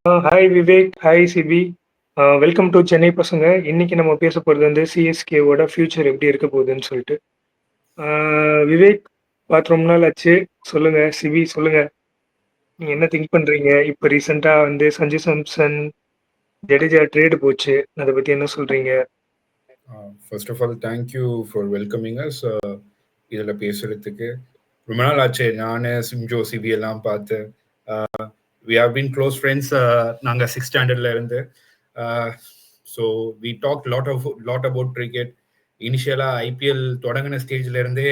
Hi Vivek, hi Sibi. Welcome to Chennai Pasanga. இன்னைக்கு நம்ம பேச போகிறது வந்து சிஎஸ்கேவோட ஃபியூச்சர் எப்படி இருக்க போகுதுன்னு சொல்லிட்டு. விவேக், பார்த்து ரொம்ப நாள் ஆச்சு. சொல்லுங்க சிபி, சொல்லுங்க. நீங்க என்ன திங்க் பண்றீங்க? இப்போ ரீசெண்டாக வந்து சஞ்சு சாம்சன், ஜடேஜா ட்ரேடு போச்சு. அதை பத்தி என்ன சொல்றீங்க? First of all thank you for welcoming us. இதில் பேசுறதுக்கு ரொம்ப நாள் ஆச்சு. நான் சிம்ஜோ சிபி எல்லாம் பார்த்து we have been close friends. நாங்கள் 6th ஸ்டாண்டர்ட்ல இருந்து. So we talk lot about cricket. இனிஷியலாக ஐபிஎல் தொடங்கின ஸ்டேஜ்ல இருந்தே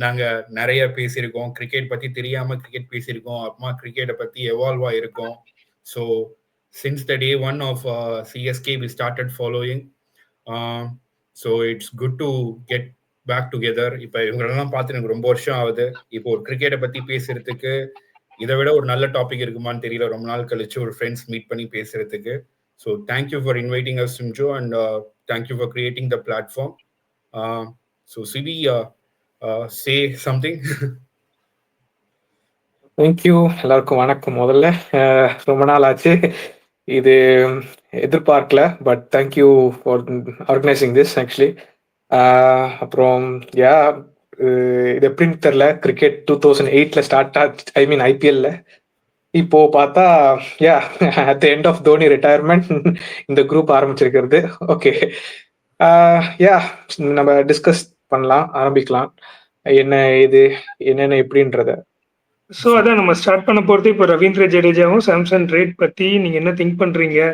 நாங்கள் நிறைய பேசியிருக்கோம். கிரிக்கெட் பற்றி தெரியாமல் கிரிக்கெட் பேசியிருக்கோம். அப்புறமா கிரிக்கெட்டை பற்றி எவால்வ் ஆகிருக்கோம். So since the day one of CSK we started following. So it's good to get back together. இப்போ இவங்களெல்லாம் பார்த்து எனக்கு ரொம்ப வருஷம் ஆகுது. இப்போ ஒரு கிரிக்கெட்டை பற்றி பேசுறதுக்கு இதை விட ஒரு நல்ல டாபிக் இருக்குமான்னு தெரியல. ரொம்ப நாள் கழிச்சு ஒரு ஃப்ரெண்ட்ஸ் மீட் பண்ணி பேசுறதுக்கு. So thank you for inviting us சிம்ஜோ and thank you for creating the platform. So சிவி, சே சம்திங். தேங்க்யூ. எல்லாருக்கும் வணக்கம். முதல்ல ரொம்ப நாள் ஆச்சு, இது எதிர்பார்க்கல, but thank you for organising this actually. அப்புறம் இது எப்படின்னு தெரில, கிரிக்கெட் 2008 ஸ்டார்ட் ஆச்சு. ஐ மீன் ஐபிஎல்ல. இப்போ பார்த்தா at the end of Dhoni retirement இந்த குரூப் ஆரம்பிச்சிருக்கிறது. ஓகே, நம்ம டிஸ்கஸ் பண்ணலாம், ஆரம்பிக்கலாம். என்னென்ன எப்படின்றத. ஸோ அதான் நம்ம ஸ்டார்ட் பண்ண போகிறது. இப்போ ரவீந்திர ஜடேஜாவும் சாம்சன் ட்ரேட் பற்றி நீங்கள் என்ன திங்க் பண்ணுறீங்க?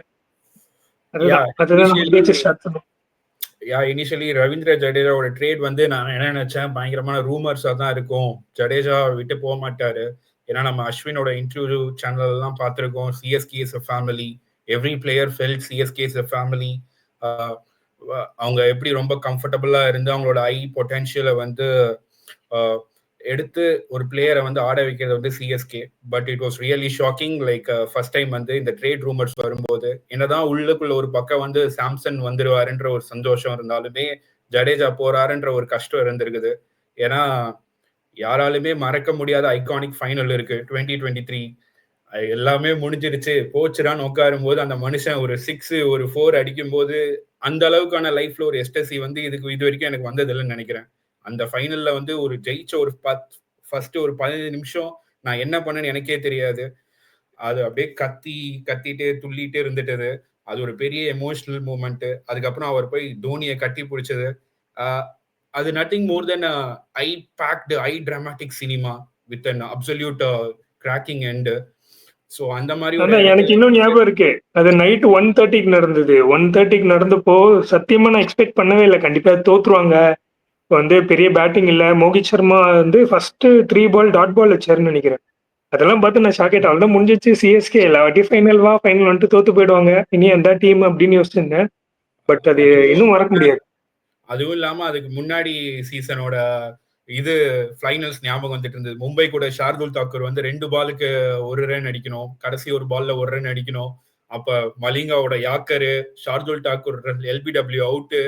அதுதான் நம்ம பேச்சு ஸ்டார்ட் பண்ணுவோம். இனிஷியலி ரவீந்திர ஜடேஜாவோட ட்ரேட் வந்து நான் என்ன நினைச்சேன், பயங்கரமான ரூமர்ஸாக தான் இருக்கும். ஜடேஜா விட்டு போக மாட்டாரு. ஏன்னா நம்ம அஸ்வினோட இன்டர்வியூ சேனல் எல்லாம் பார்த்துருக்கோம். CSK is a family, every player felt CSK is a family. அவங்க எப்படி ரொம்ப கம்ஃபர்டபுளா இருந்து அவங்களோட பொட்டென்ஷியலை வந்து எடுத்து ஒரு பிளேயரை வந்து ஆட வைக்கிறது வந்து CSK. But it was really shocking. Like first time வந்து இந்த ட்ரேட் ரூமர்ஸ் வரும்போது என்னதான் உள்ளுக்குள்ள ஒரு பக்கம் வந்து சாம்சன் வந்துருவாருன்ற ஒரு சந்தோஷம் இருந்தாலுமே ஜடேஜா போறாருன்ற ஒரு கஷ்டம் இருந்திருக்குது. ஏன்னா யாராலுமே மறக்க முடியாத ஐகானிக் ஃபைனல் இருக்கு 2023. எல்லாமே முடிஞ்சிருச்சு, போச்சுடான்னு உட்காரும் போது அந்த மனுஷன் ஒரு 6 ஒரு 4 அடிக்கும் போது அந்த அளவுக்கான லைஃப்ல ஒரு எஸ்டசி வந்து இது வரைக்கும் எனக்கு வந்தது இல்லைன்னு நினைக்கிறேன். அந்த ஃபைனல்ல வந்து ஒரு ஜெயிச்ச ஒரு ஃபர்ஸ்ட் ஒரு 15 நிமிஷம் நான் என்ன பண்ணேன்னு எனக்கே தெரியாது. அது அப்படியே கத்திட்டு துள்ளிட்டு இருந்துட்டது. அது ஒரு பெரிய எமோஷனல் மூமெண்ட். அதுக்கப்புறம் அவர் போய் தோனியை கட்டி பிடிச்சது, அது nothing more than a packed a dramatic cinema with an absolute cracking end. So அந்த மாதிரி எனக்கு இன்னும் ஞாபகம் இருக்கு. அது நைட் 1:30 நடந்தது. 1:30 நடந்தப்போ சத்தியமா நான் எக்ஸ்பெக்ட் பண்ணவே இல்லை, கண்டிப்பா தோத்துருவாங்க. வந்து பெரிய பேட்டிங் இல்லை. மோகித் சர்மா வந்து ஃபர்ஸ்ட் 3 பால் டாட் பால் வச்சாருன்னு நினைக்கிறேன். அதெல்லாம் பார்த்து நான் ஷாக் ஆயிட்டேன். அவ்வளோதான் முடிஞ்சிச்சு, சிஎஸ்கே எல்லா வாட்டி ஃபைனல் வந்துட்டு தோத்து போயிடுவாங்க, இனி எந்த டீம் அப்படின்னு யோசிச்சிருந்தேன். பட் அது இன்னும் மறக்க முடியாது. அதுவும் இல்லாம அதுக்கு முன்னாடி சீசனோட இது ஃபைனல்ஸ் ஞாபகம் வந்துட்டு இருந்தது. மும்பை கூட ஷார்துல் தாக்கூர் வந்து 2 பாலுக்கு 1 ரன் அடிக்கணும், கடைசி ஒரு பால்ல 1 ரன் அடிக்கணும். அப்ப மலிங்காவோட yorker, Shardul Thakur LBW out,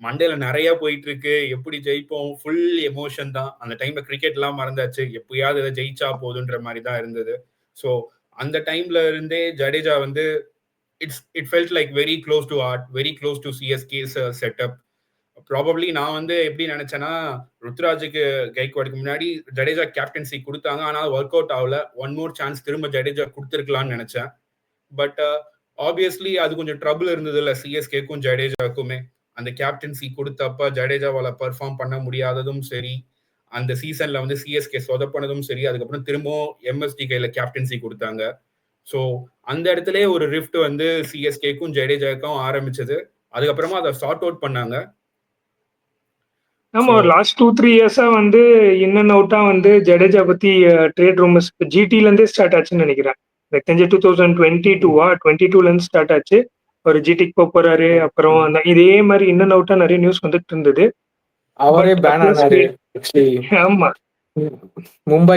மண்டேல நிறைய போயிட்டு இருக்கு. எப்படி ஜெயிப்போம், ஃபுல் எமோஷன் தான். அந்த டைம்ல கிரிக்கெட் எல்லாம் மறந்தாச்சு, எப்பயாவது இதை ஜெயிச்சா போதுன்ற மாதிரி தான் இருந்தது. ஸோ அந்த டைம்ல இருந்தே ஜடேஜா வந்து it felt like very close to art, very close to CSK's setup. Probably நான் வந்து எப்படி நினைச்சேன்னா, ருத்ராஜுக்கு கைக்வாடுக்கு முன்னாடி ஜடேஜா கேப்டன்சி கொடுத்தாங்க, ஆனால் ஒர்க் அவுட் ஆகல. 1 மோர் சான்ஸ் திரும்ப ஜடேஜா கொடுத்துருக்கலாம்னு நினைச்சேன். பட் ஆப்வியஸ்லி அது கொஞ்சம் ட்ரபிள் இருந்தது இல்லை சிஎஸ்கேக்கும் ஜடேஜாக்குமே. அந்த கேப்டன்சி கொடுத்தப்ப ஜடேஜாவால பெர்ஃபார்ம் பண்ண முடியாததும் சரி, அந்த சீசன்ல வந்து சிஎஸ்கே சொதப்பனதும் சரி, அதுக்கப்புறம் திரும்பவும் எம்எஸ்டி கையில கேப்டன்சி கொடுத்தாங்க. ஸோ அந்த இடத்துல ஒரு ரிஃப்ட் வந்து சிஎஸ்கேக்கும் ஜடேஜாக்கும் ஆரம்பிச்சது. அதுக்கப்புறமா அதை சார்ட் அவுட் பண்ணாங்க. ஆமா, ஒரு லாஸ்ட் 2-3 இயர்ஸா வந்து இன் அண்ட் அவுட்டா வந்து ஜடேஜா பத்தி ட்ரேட் ரூமர்ஸ் ஜிடில இருந்தே ஸ்டார்ட் ஆச்சுன்னு நினைக்கிறேன். எனக்கு தெரிஞ்ச 2022 இருந்து ஸ்டார்ட் ஆச்சு. ஒரு ஜிடிக்கு போறாரு. அப்புறம் அந்த இதே மாதிரி இன் அண்ட் அவுட்டா நிறைய நியூஸ் வந்துட்டு இருந்தது. அவரே பேன் ஆனாரு. ஆமா, மும்பை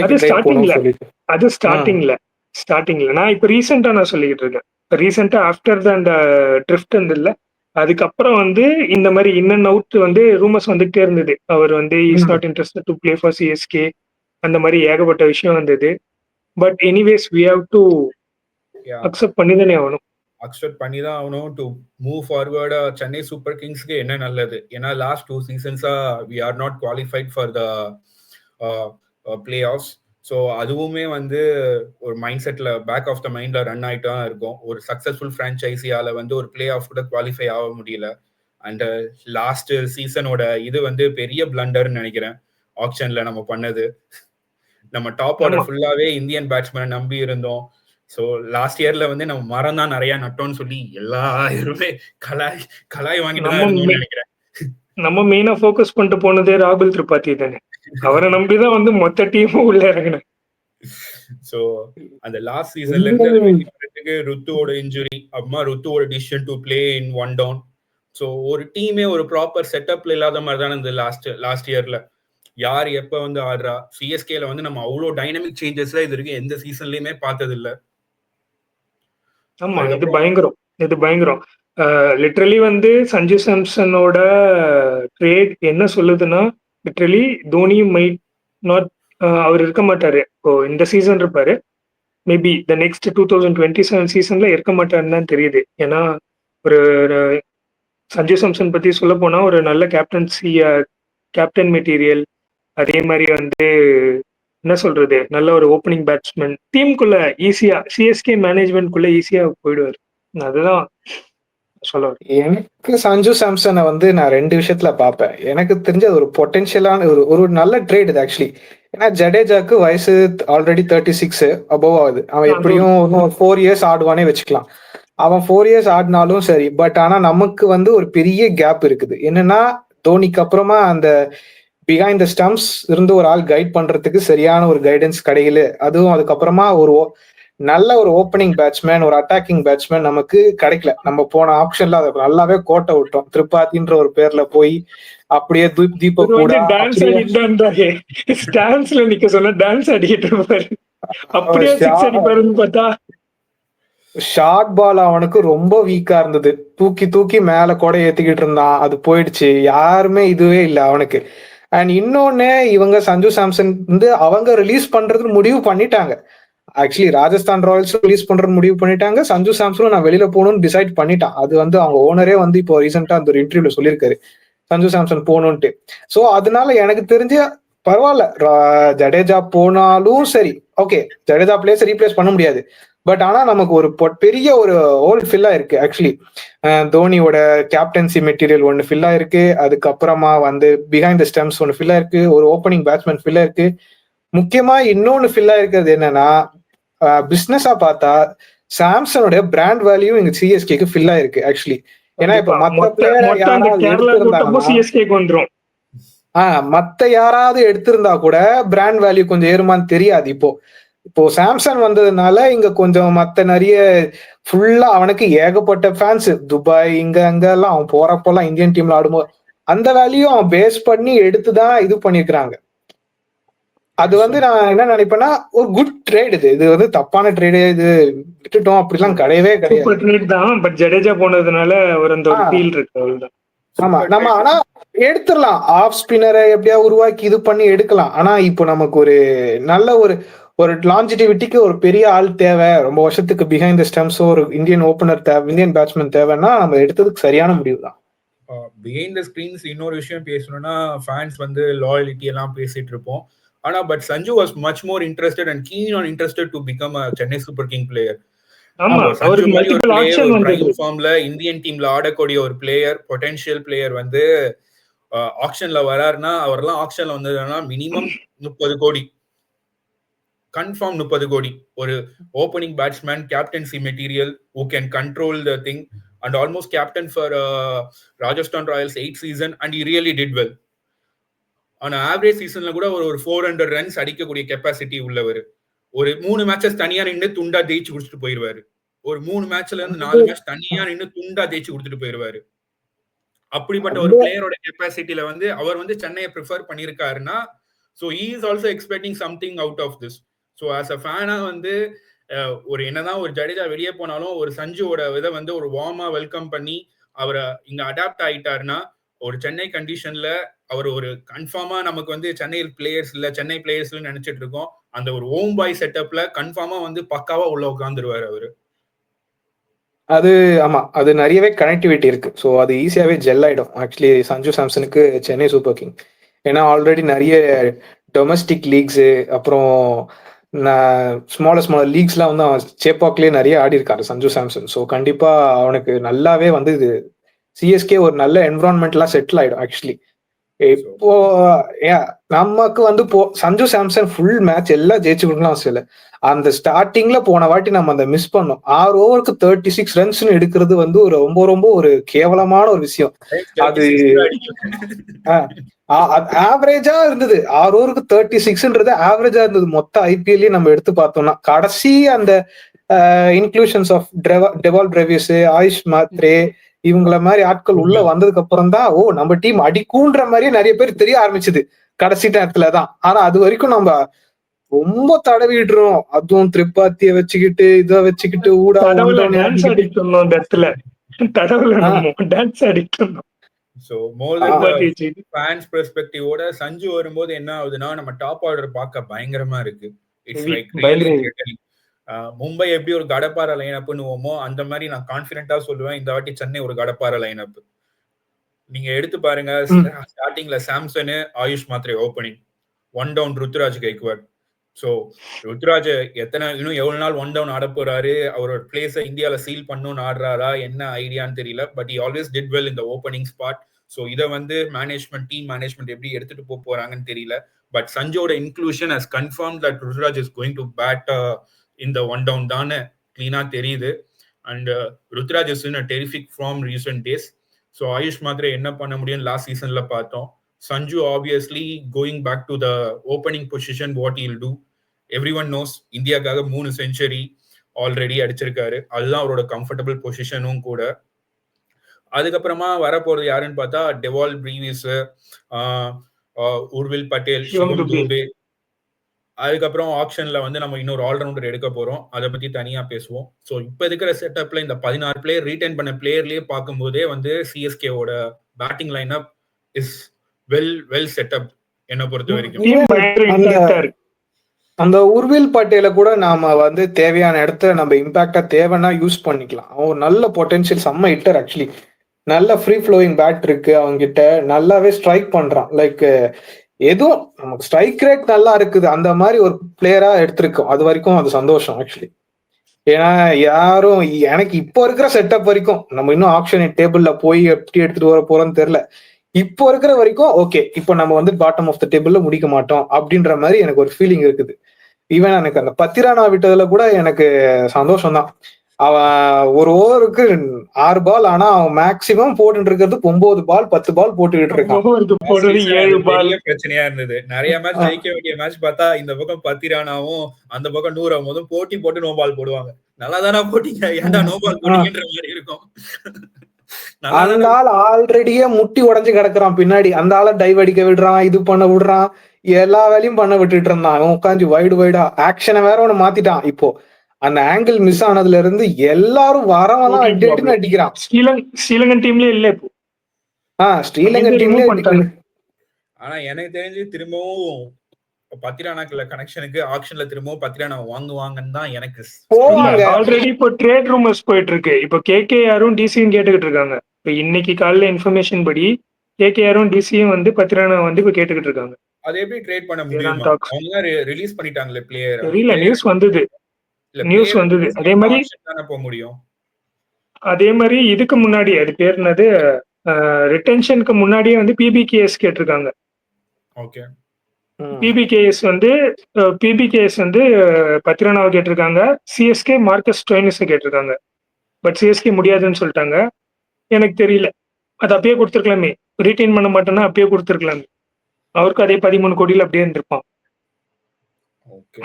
அது ஸ்டார்டிங்ல நான் இப்ப ரீசெண்டா நான் சொல்லிக்கிட்டு இருக்கேன். ரீசெண்டா ஆஃப்டர் அந்த ட்ரிஃப்ட் இருந்ததுல, அதுக்கப்புறம் வந்து இந்த மாதிரி இன் அண்ட் அவுட் வந்து ரூமர்ஸ் வந்துகிட்டே இருந்தது. அவர் வந்து is not interested to play for CSK, அந்த மாதிரி ஏகப்பட்ட விஷயம் வந்தது. But anyways we have to accept பண்ணி தானே ஆகணும். அக்செப்ட் பண்ணி தான் ஆகணும். To move forward Chennai super கிங்ஸ்க்கு என்ன நல்லது, ஏன்னா லாஸ்ட் 2 சீசன்ஸா we are not qualified for the playoffs. So அதுவுமே வந்து ஒரு மைண்ட் செட்ல பேக் ஆஃப் த மைண்ட்ல ரன் ஆகிட்டு தான் இருக்கும். ஒரு சக்சஸ்ஃபுல் ஃப்ரான்ச்சைஸியால வந்து ஒரு பிளே ஆஃப் கூட குவாலிஃபை ஆக முடியல. அண்ட் லாஸ்ட் சீசனோட இது வந்து பெரிய பிளண்டர்னு நினைக்கிறேன் ஆக்ஷன்ல நம்ம பண்ணது. நம்ம டாப் ஆர்டர் ஃபுல்லாவே இந்தியன் பேட்ஸ்மேனை நம்பி இருந்தோம். ஸோ லாஸ்ட் இயர்ல வந்து நம்ம மரம் தான் நிறைய நட்டோம்னு சொல்லி எல்லாருமே கலாய் வாங்கிட்டு தான் இருந்தோம்னு நினைக்கிறேன். நம்ம மெயினா ஃபோக்கஸ் பண்ணிட்டு போனதே ராகுல் திரிபாதி தானே. அவரை நம்பிதான் வந்து மொத்த டீமும் உள்ள இறங்கினேன். ஸோ அந்த லாஸ்ட் சீசன்ல இருந்து ருத்துவோட இன்ஜுரி, அப்புறமா ருத்துவோட decision to play in one down. So ஒரு டீமே ஒரு ப்ராப்பர் செட்டப்ல இல்லாத மாதிரி தானே இந்த லாஸ்ட் இயர்ல யார் எப்ப வந்து ஆடுறா. சிஎஸ்கேல வந்து நம்ம அவ்வளோ டைனமிக் சேஞ்சஸ்ல இது வரைக்கும் எந்த சீசன்லயுமே பார்த்தது இல்லை. ஆமா, இது பயங்கரம். லிட்ரலி வந்து சஞ்சு சாம்சனோட ட்ரேட் என்ன சொல்லுதுன்னா, லிட்ரலி தோனி மைட் நாட், அவர் இருக்க மாட்டாரு. இப்போ இந்த சீசன் இருப்பாரு, மேபி த நெக்ஸ்ட் 2027 சீசன்ல இருக்க மாட்டாருன்னு தான் தெரியுது. ஏன்னா ஒரு சஞ்சு சாம்சன் பத்தி சொல்ல போனா ஒரு நல்ல கேப்டன் மெட்டீரியல், அதே மாதிரி வந்து என்ன சொல்றது, நல்ல ஒரு ஓப்பனிங் பேட்ஸ்மேன், டீமுக்குள்ள ஈஸியா சிஎஸ்கே மேனேஜ்மெண்ட்குள்ள ஈஸியா போயிடுவார். அதுதான் சொல்ல. எனக்கு சஞ்சு சாம்சனை வந்து நான் 2 விஷயத்துல பார்ப்பேன். எனக்கு தெரிஞ்ச ஒரு பொட்டென்ஷியலான ஒரு நல்ல ட்ரேட் இது ஆக்சுவலி. ஏன்னா ஜடேஜாக்கு வயசு ஆல்ரெடி 36 அபோவ் ஆகுது. அவன் எப்படியும் இன்னும் 4 இயர்ஸ் ஆடுவானே வச்சுக்கலாம். அவன் 4 இயர்ஸ் ஆடினாலும் சரி. பட் ஆனா நமக்கு வந்து ஒரு பெரிய கேப் இருக்குது. என்னன்னா தோனிக்கு அப்புறமா அந்த பிஹைண்ட் த ஸ்டம்ப்ஸ் இருந்து ஒரு ஆள் கைட் பண்றதுக்கு சரியான ஒரு கைடன்ஸ் கிடைக்கல. அதுவும் அதுக்கப்புறமா ஒரு நல்ல ஒரு ஓப்பனிங் பேட்ஸ்மேன், ஒரு அட்டாக்கிங் பேட்ஸ்மேன் நமக்கு கிடைக்கல. நம்ம போன ஆப்ஷன்ல அதை நல்லாவே கோட்டை விட்டோம். திரிபாதின்ற ஒரு பேர்ல போய் அப்படியே தீபக் கூட டான்ஸ் நிக்க சொன்னா டான்ஸ் ஆடிட்டு இருப்பாரு. அப்படியே சிக்ஸ் அடிப்பாருன்னு பார்த்தா ஷார்ட் பால் அவனுக்கு ரொம்ப வீக்கா இருந்தது. தூக்கி மேல கூட ஏத்திக்கிட்டு இருந்தான். அது போயிடுச்சு. யாருமே இதுவே இல்லை அவனுக்கு. அண்ட் இன்னொன்னு, இவங்க சஞ்சு சாம்சன் வந்து அவங்க ரிலீஸ் பண்றது முடிவு பண்ணிட்டாங்க. ஆக்சுவலி ராஜஸ்தான் ராயல்ஸ் ரிலீஸ் பண்றது முடிவு பண்ணிட்டாங்க. சஞ்சு சாம்சனும் நான் வெளியில போகணும்னு டிசைட் பண்ணிட்டான். அது வந்து அவங்க ஓனரே வந்து இப்போ ரீசெண்டா அந்த ஒரு இன்டர்வியூல சொல்லியிருக்காரு சஞ்சு சாம்சன் போகணும்ட்டு. ஸோ அதனால எனக்கு தெரிஞ்ச பரவாயில்ல, ஜடேஜா போனாலும் சரி, ஓகே ஜடேஜா பிளேஸ் ரீப்ளேஸ் பண்ண முடியாது. பட் ஆனா நமக்கு ஒரு பெரிய ஒரு ஹோல் ஃபில்லா இருக்கு. ஆக்சுவலி தோனியோட கேப்டன்சி மெட்டீரியல் ஒன்னு ஃபில்லா இருக்கு. அதுக்கப்புறமா வந்து பிஹைண்ட் த ஸ்டெம்ஸ் ஒன்னு ஃபில்லா இருக்கு. ஒரு ஓப்பனிங் பேட்ஸ்மேன் ஃபில்லா இருக்கு. முக்கியமா இன்னொன்னு ஃபில்லா இருக்கிறது என்னன்னா, பிசினஸா பார்த்தா சாம்சனோட பிராண்ட் வேல்யூ இங்க சிஎஸ்கேக்கு ஃபில்லா இருக்கு ஆக்சுவலி. ஏன்னா இப்ப மத்த யாராவது எடுத்திருந்தா கூட பிராண்ட் வேல்யூ கொஞ்சம் ஏறுமான்னு தெரியாது. இப்போ சாம்சங் வந்ததுனால இங்க கொஞ்சம் மத்த நிறைய ஃபுல்லா அவனுக்கு ஏகப்பட்ட ஃபேன்ஸ் துபாய் இங்க எல்லாம் அவன் போறப்பெல்லாம் இந்தியன் டீம்ல ஆடும்போது அந்த வேல்யூ அவன் பேஸ் பண்ணி எடுத்துதான் இது பண்ணிருக்கிறாங்க. அது வந்து நான் என்ன நினைப்பேன்னா ஒரு குட் ட்ரேட். இது வந்து தப்பான ட்ரேடு, இது விட்டுட்டோம் அப்படிலாம் கிடையவே கிடையாது. பட் ஜடேஜா போனதுனால ஒரு அந்த ஒரு ஃபீல் இருக்கு. ஆமா, நம்ம ஆனா எடுத்துடலாம். ஆஃப் ஸ்பின்னரை எப்படியா உருவாக்கி இது பண்ணி எடுக்கலாம். ஆனா இப்போ நமக்கு ஒரு நல்ல ஒரு லாஞ்சிட்டிவிட்டிக்கு ஒரு பெரிய ஆள் தேவை. ரொம்ப வருஷத்துக்கு பிஹைண்ட் த ஸ்டம்ப்ஸோ ஒரு இந்தியன் ஓப்பனர் தேவை, இந்தியன் பேட்ஸ்மேன் தேவைன்னா நம்ம எடுத்ததுக்கு சரியான முடிவு தான். பிஹைண்ட் த ஸ்கிரீன்ஸ் இன்னொரு விஷயம் பேசணும்னா, ஃபேன்ஸ் வந்து லாயலிட்டி எல்லாம் பேசிட்டு இருப்போம். ஆனா but Sanju was much more interested and keen on interested to become a Chennai super king player. Sanju மாதிரி ஒரு பிளேயர் ஒரு பிரைம் ஃபார்ம்ல இந்தியன் டீம்ல ஆடக்கூடிய ஒரு பிளேயர், பொட்டன்ஷியல் பிளேயர் வந்து ஆக்ஷன்ல வராருன்னா, அவரெல்லாம் ஆக்ஷன்ல வந்ததுன்னா மினிமம் 30 கோடி, கன்ஃபார்ம் 30 கோடி. ஒரு opening batsman, captaincy material, who can control the thing and almost captain for Rajasthan Royals 8 season and he really did well. ஆனா ஆவரேஜ் சீசன்ல கூட ஒரு 400 ரன்ஸ் அடிக்கக்கூடிய கெப்பாசிட்டி உள்ளவர். ஒரு 3 மேட்சஸ் தனியா நின்று துண்டா தேய்ச்சி குடிச்சிட்டு போயிருவாரு. ஒரு 3 மேட்ச்ல இருந்து 4 மேட்ச் தனியா நின்று துண்டா தேய்ச்சி கொடுத்துட்டு போயிருவாரு. அப்படிப்பட்ட ஒரு பிளேயரோட கெப்பாசிட்டியில வந்து அவர் வந்து சென்னையை prefer பண்ணிருக்காருன்னா, so he is also expecting something out of this. so as a fan வந்து ஒரு என்னதான் ஒரு ஜடேஜா வெளியே போனாலும் ஒரு சஞ்சுவோட இதை வந்து ஒரு வார்மா வெல்கம் பண்ணி அவரை இங்க அடாப்ட் ஆயிட்டாருன்னா, ஒரு சென்னை கண்டிஷன்ல அவர் ஒரு கன்ஃபார்மா நமக்கு வந்து சென்னை பிளேயர்ஸ் சென்னை பிளேயர்ஸ் நினைச்சிட்டு இருக்கோம். அந்த ஒரு ஹோம் பாய் செட்டப்ல கன்ஃபார்மா வந்து பக்காவா உள்ள உட்காந்துருவாரு அவரு. அது ஆமா. அது நிறையவே கனெக்டிவிட்டி இருக்கு. ஸோ அது ஈஸியாவே ஜெல் ஆயிடும். ஆக்சுவலி சஞ்சு சாம்சனுக்கு சென்னை சூப்பர் கிங். ஏன்னா ஆல்ரெடி நிறைய டொமஸ்டிக் லீக்ஸு அப்புறம் ஸ்மாலர் லீக்ஸ்லாம் வந்து அவன் சேப்பாக்லேயே நிறைய ஆடி இருக்காரு சஞ்சு சாம்சன். ஸோ கண்டிப்பா அவனுக்கு நல்லாவே வந்து இது சிஎஸ்கே ஒரு நல்ல என்விரான்மெண்ட்லாம் செட்டில் ஆயிடும் ஆக்சுவலி. இப்போ நமக்கு வந்து சஞ்சு சாம்சன் ஃபுல் மேட்ச் எல்லாம் ஜெயிச்சு கொடுக்கலாம் அவசியம் இல்லை. அந்த ஸ்டார்டிங்ல போன வாட்டி நம்ம அந்த மிஸ் பண்ணோம். 6 ஓவருக்கு 36 ரன்ஸ் எடுக்கிறது வந்து ஒரு ரொம்ப ரொம்ப ஒரு கேவலமான ஒரு விஷயம். அது ஆவரேஜா இருந்தது. 6 ஓவருக்கு 36ன்றது ஆவரேஜா இருந்தது. மொத்த ஐபிஎல்லையும் நம்ம எடுத்து பார்த்தோம்னா கடைசி அந்த inclusions of Dewald Brevis, Ayush Mhatre இவங்கள மாதிரி ஆட்கள் உள்ள வந்ததுக்கு அப்புறம் தான் நம்ம டீம் அடிக்குன்ற மாதிரியே நிறைய பேர் தெரிய ஆரம்பிச்சது கடைசி நேரத்துலதான். ஆனா அது வரைக்கும் நம்ம ரொம்ப தடவிடுறோம். அதுவும் திரிபாத்திய வச்சுக்கிட்டு இத வச்சுக்கிட்டு ஊடா டான்ஸ் அடிக்கணும் அந்த இடத்துல டான்ஸ் அடிக்கணும். சோ மோர் தென் ஃபேன்ஸ் பெர்ஸ்பெக்டிவோட சஞ்சு வரும்போது என்ன ஆகுதுன்னா நம்ம டாப் ஆர்டர் பார்க்க பயங்கரமா இருக்கு. இட்ஸ் லைக் ரியலி மும்பை எப்படி ஒரு கடப்பார லைனப்னுவோமோ அந்த மாதிரி நான் கான்பிடென்ட்டா சொல்லுவேன் இந்த வாட்டி சென்னை ஒரு கடப்பார லைனப். நீங்க எடுத்து பாருங்க, ஸ்டார்டிங்ல Samson, Ayush Mhatre opening, 1 down Ruturaj Gaikwad. So Ruturaj இன்னும் எவ்வளவு நாள் 1 டவுன் ஆட போறாரு, அவரோட பிளேஸை இந்தியாவில சீல் பண்ணணும்னு ஆடுறாரா என்ன ஐடியான்னு தெரியல. But he always did well இந்த ஓப்பனிங் ஸ்பாட். ஸோ இதை வந்து டீம் மேனேஜ்மெண்ட் எப்படி எடுத்துட்டு போறாங்கன்னு தெரியல. பட் சஞ்சோட inclusion has confirm that Ruturaj is going to bat இந்த 1 டவுன் தானே கிளீனா தெரியுது. And Ruturaj is in a terrific form recent days. So Ayush Mhatre என்ன பண்ண முடியும் லாஸ்ட் சீசன்ல பார்த்தோம். Sanju obviously going back to the opening position what he'll do. Everyone nose இந்தியாவுக்காக 3 செஞ்சுரி ஆல்ரெடி அடிச்சிருக்காரு. அதுதான் அவரோட கம்ஃபர்டபுள் பொசிஷனும் கூட. அதுக்கப்புறமா வரப்போறது யாருன்னு பார்த்தா டெவால் பிரேவியஸ், உர்வில் பட்டேல், சிவம் துபே. அதுக்கப்புறம் ஆப்ஷன்ல வந்து நம்ம இன்னொரு ஆல்ரவுண்டர் எடுக்க போறோம். அதை பத்தி தனியா பேசுவோம். ஸோ இப்ப இருக்கிற செட்டப்ல இந்த 16 பிளேயர் ரீடைன் பண்ண பிளேயர்லயே பார்க்கும்போதே வந்து சிஎஸ்கேவோட batting line up is well set up என்ன பொறுத்த வரைக்கும். அந்த உர்வில் பட்டேல கூட நாம வந்து தேவையான இடத்துல நம்ம இம்பாக்டா தேவைன்னா யூஸ் பண்ணிக்கலாம். அவன் நல்ல பொட்டன்ஷியல், செம்ம ஹிட்டர் ஆக்சுவலி. நல்ல ஃப்ரீ ஃப்ளோயிங் பேட் இருக்கு அவங்கிட்ட, நல்லாவே ஸ்ட்ரைக் பண்றான். லைக் எதுவும் நமக்கு ஸ்ட்ரைக் ரேட் நல்லா இருக்குது. அந்த மாதிரி ஒரு பிளேயரா எடுத்திருக்கோம். அது வரைக்கும் அது சந்தோஷம் ஆக்சுவலி. ஏன்னா யாரும் எனக்கு இப்போ இருக்கிற செட்டப் வரைக்கும் நம்ம இன்னும் ஆப்ஷன் டேபிள்ல போய் எப்படி எடுத்துட்டு வர போறோம்னு தெரியல. இப்போ இருக்கிற வரைக்கும் ஓகே, இப்போ நம்ம வந்து பாட்டம் ஆஃப் த டேபிள்ல முடிக்க மாட்டோம் அப்படின்ற மாதிரி எனக்கு ஒரு ஃபீலிங் இருக்குது. ஈவன் எனக்கு அந்த பத்திரானா விட்டதுல கூட எனக்கு சந்தோஷம் தான். அவன் ஒரு ஓவருக்கு 6 பால், ஆனா அவன் மேக்சிமம் போட்டு இருக்கிறது 9 பால் 10 பால் போட்டுக்கிட்டு இருக்கான். பிரச்சனையா இருந்தது. நிறைய மேட்ச் ஜெயிக்க வேண்டிய மேட்ச் பார்த்தா இந்த பக்கம் பத்திரானாவும் அந்த பக்கம் 100 போட்டி போட்டு நோ பால் போடுவாங்க. நல்லாதானா போட்டீங்க, ஏன்டா நோ பால் போட்டீங்கன்ற மாதிரி இருக்கும். அந்த ஆள் ஆல்ரெடியே முட்டி உடஞ்சு கிடக்குறான் பின்னாடி. அந்த ஆளை டைவ் அடிக்க விடுறான், இது பண்ண விடுறான், எல்லா வேலையும் பண்ண விட்டுட்டு இருந்தான். அவன் உட்காந்து வைடா ஆக்ஷனை வேற ஒண்ணு மாத்திட்டான். இப்போ அந்த ஆங்கிள் மிஸ் ஆனதுல இருந்து எல்லாரும் வரவெல்லாம் அடிக்கிறான். ஸ்ரீலங்கன் டீம்லயே இல்ல இப்போ. ஸ்ரீலங்கன் டீம்லயே பண்ணிட்டாங்க. ஆனா எனக்கு தெரிஞ்சு திரும்பவும் பத்திரானாக்குள்ள கனெக்ஷனுக்கு ஆக்ஷன்ல திரும்பவும் பத்திரானா வாங்குவாங்கன்னு தான் எனக்கு. ஆல்ரெடி இப்போ ட்ரேட் ரூமர்ஸ் போயிட்டு இருக்கு. இப்போ கேகேஆரும் டிசியும் கேட்டுக்கிட்டு இருக்காங்க. இப்போ இன்னைக்கு காலையில இன்ஃபர்மேஷன் படி கேகேஆரும் டிசியும் வந்து பத்திரானா வந்து இப்போ கேட்டுக்கிட்டு இருக்காங்க. அதை எப்படி ட்ரேட் பண்ண முடியும்? அவங்க ரிலீஸ் பண்ணிட்டாங்களே பிளேயர். தெரியல, நியூஸ் வந்தது. அதே மாதிரி தான போக முடியும். அதே மாதிரி இதுக்கு முன்னாடி அது பேர் என்னது, ரிட்டென்ஷனுக்கு முன்னாடியே வந்து பிபிகேஎஸ் கேட்டிருக்காங்க. ஓகே, பிபிகேஎஸ் வந்து பத்திரானாவை கேட்டிருக்காங்க. சிஎஸ்கே மார்க்கஸ் ஸ்டோயினிஸை கேட்டிருக்காங்க. பட் சிஎஸ்கே முடியாதுன்னு சொல்லிட்டாங்க. எனக்கு தெரியல, அது அப்பயே கொடுத்துருக்கலாமே. ரீட்டைன் பண்ண மாட்டேன்னா அப்பயே கொடுத்துருக்கலாமே. அவருக்கு அதே 13 கோடியில் அப்படியே இருந்திருப்பான். ஓகே,